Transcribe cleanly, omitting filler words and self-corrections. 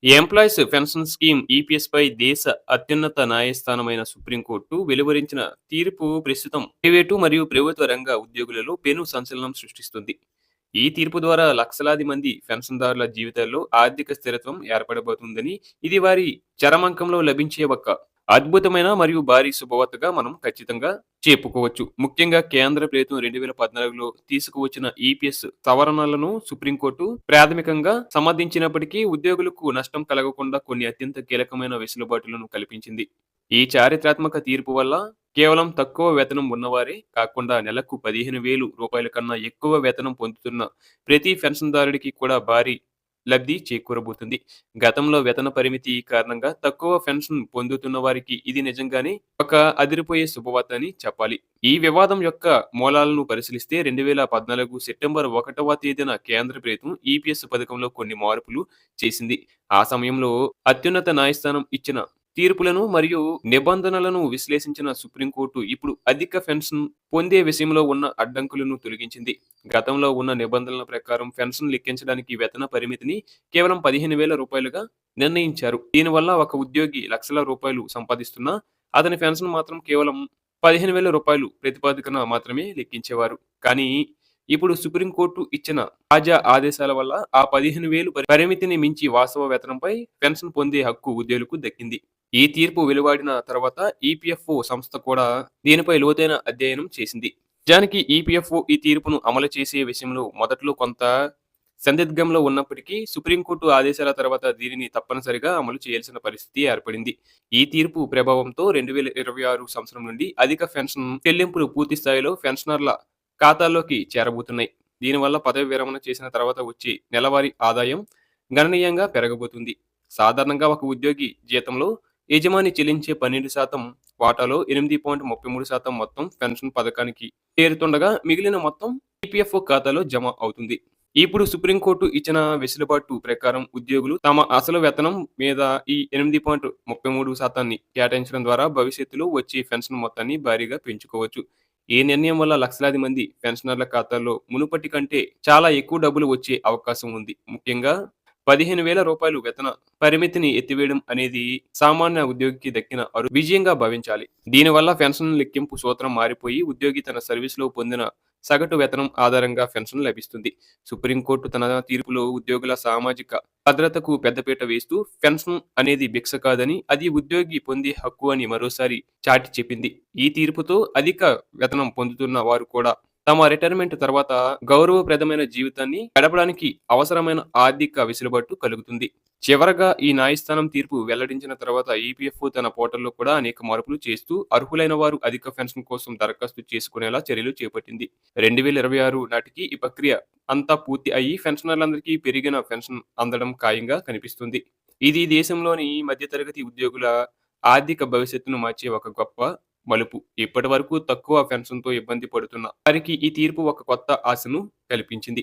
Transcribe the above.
Employees pension scheme ఈపీఎస్‌పై దేశ అత్యున్నత న్యాయస్థానమైన supreme court వెలువరించిన తీర్పు ప్రస్తుతం ప్రైవేటు మరియు ప్రభుత్వ రంగ ఉద్యోగులలో పెను సంచలనం సృష్టిస్తుంది. ఈ తీర్పు ద్వారా లక్షలాది మంది పెన్షన్దారుల జీవితాల్లో ఆర్థిక స్థిరత్వం ఏర్పడబోతుందని, ఇది వారి చరమాంకంలో లభించే ఒక అద్భుతమైన మరియు భారీ శుభవార్తగా మనం ఖచ్చితంగా చెప్పుకోవచ్చు. ముఖ్యంగా కేంద్ర ప్రభుత్వం 2014లో తీసుకువచ్చిన ఈపీఎస్ సవరణలను సుప్రీంకోర్టు ప్రాథమికంగా సమర్థించినప్పటికీ ఉద్యోగులకు నష్టం కలగకుండా కొన్ని అత్యంత కీలకమైన వెసులుబాటులను కల్పించింది. ఈ చారిత్రాత్మక తీర్పు వల్ల కేవలం తక్కువ వేతనం ఉన్నవారే కాకుండా నెలకు 15,000 కన్నా ఎక్కువ వేతనం పొందుతున్న ప్రతి పెన్షన్దారుడికి కూడా భారీ లబ్ధి చేకూరబోతుంది. గతంలో వేతన పరిమితి కారణంగా తక్కువ పెన్షన్ పొందుతున్న వారికి ఇది నిజంగానే ఒక అదిరిపోయే శుభవార్త అని చెప్పాలి. ఈ వివాదం యొక్క మూలాలను పరిశీలిస్తే 2014 సెప్టెంబర్ 1వ తేదీన కేంద్ర ప్రభుత్వం ఈపీఎస్ పథకంలో కొన్ని మార్పులు చేసింది. ఆ సమయంలో అత్యున్నత న్యాయస్థానం ఇచ్చిన తీర్పులను మరియు నిబంధనలను విశ్లేషించిన సుప్రీంకోర్టు ఇప్పుడు అధిక పెన్షన్ పొందే విషయంలో ఉన్న అడ్డంకులను తొలగించింది. గతంలో ఉన్న నిబంధనల ప్రకారం పెన్షన్ లెక్కించడానికి వేతన పరిమితిని కేవలం 15,000 నిర్ణయించారు. దీనివల్ల ఒక ఉద్యోగి లక్షల రూపాయలు సంపాదిస్తున్నా అతని పెన్షన్ మాత్రం కేవలం 15,000 ప్రతిపాదికన మాత్రమే లెక్కించేవారు. కానీ ఇప్పుడు సుప్రీంకోర్టు ఇచ్చిన తాజా ఆదేశాల వల్ల ఆ 15,000 పరిమితిని మించి వాస్తవ వేతనంపై పెన్షన్ పొందే హక్కు ఉద్యోగులకు దక్కింది. ఈ తీర్పు వెలువడిన తర్వాత ఈపీఎఫ్ఓ సంస్థ కూడా దీనిపై లోతైన అధ్యయనం చేసింది. నిజానికి ఈపీఎఫ్ఓ ఈ తీర్పును అమలు చేసే విషయంలో మొదట్లో కొంత సందిగ్ధంలో ఉన్నప్పటికీ సుప్రీంకోర్టు ఆదేశాల తర్వాత దీనిని తప్పనిసరిగా అమలు చేయాల్సిన పరిస్థితి ఏర్పడింది. ఈ తీర్పు ప్రభావంతో 2026 సంవత్సరం నుండి అధిక పెన్షన్ చెల్లింపులు పూర్తి స్థాయిలో పెన్షనర్ల ఖాతాల్లోకి చేరబోతున్నాయి. దీనివల్ల పదవి విరమణ చేసిన తర్వాత వచ్చే నెలవారీ ఆదాయం గణనీయంగా పెరగబోతుంది. సాధారణంగా ఒక ఉద్యోగి జీతంలో యజమాని చెల్లించే 12% వాటాలో 8.33% మొత్తం పెన్షన్ పథకానికి చేరుతుండగా మిగిలిన మొత్తం ఈపీఎఫ్ఓ ఖాతాలో జమ అవుతుంది. ఇప్పుడు సుప్రీంకోర్టు ఇచ్చిన వెసులుబాటు ప్రకారం ఉద్యోగులు తమ అసలు వేతనం మీద ఈ 8.33% కేటాయించడం ద్వారా భవిష్యత్తులో వచ్చే పెన్షన్ మొత్తాన్ని భారీగా పెంచుకోవచ్చు. ఈ నిర్ణయం వల్ల లక్షలాది మంది పెన్షనర్ల ఖాతాల్లో మునుపటి కంటే చాలా ఎక్కువ డబ్బులు వచ్చే అవకాశం ఉంది. ముఖ్యంగా 15,000 వేతన పరిమితిని ఎత్తివేయడం అనేది సామాన్య ఉద్యోగికి దక్కిన విజయంగా భావించాలి. దీనివల్ల పెన్షన్ లెక్కింపు సూత్రం మారిపోయి ఉద్యోగి తన సర్వీస్లో పొందిన సగటు వేతనం ఆధారంగా పెన్షన్ లభిస్తుంది. సుప్రీంకోర్టు తన తీర్పులో ఉద్యోగుల సామాజిక భద్రతకు పెద్దపీట వేస్తూ పెన్షన్ అనేది భిక్ష కాదని, అది ఉద్యోగి పొందే హక్కు అని మరోసారి చాటి చెప్పింది. ఈ తీర్పుతో అధిక వేతనం పొందుతున్న వారు కూడా తమ రిటైర్మెంట్ తర్వాత గౌరవప్రదమైన జీవితాన్ని గడపడానికి అవసరమైన ఆర్థిక వెసులుబాటు కలుగుతుంది. చివరగా ఈ న్యాయస్థానం తీర్పు వెల్లడించిన తర్వాత ఈపీఎఫ్ఓ తన పోర్టల్లో కూడా అనేక మార్పులు చేస్తూ అర్హులైన వారు అధిక పెన్షన్ కోసం దరఖాస్తు చేసుకునేలా చర్యలు చేపట్టింది. 2026 నాటికి ఈ ప్రక్రియ అంతా పూర్తి అయ్యి పెన్షనర్లందరికీ పెరిగిన పెన్షన్ అందడం ఖాయంగా కనిపిస్తుంది. ఇది దేశంలోని మధ్యతరగతి ఉద్యోగుల ఆర్థిక భవిష్యత్తును మార్చే ఒక గొప్ప మలుపు. ఇప్పటి వరకు తక్కువ పెన్షన్‌తో ఇబ్బంది పడుతున్న వారికి ఈ తీర్పు ఒక కొత్త ఆశను కల్పించింది.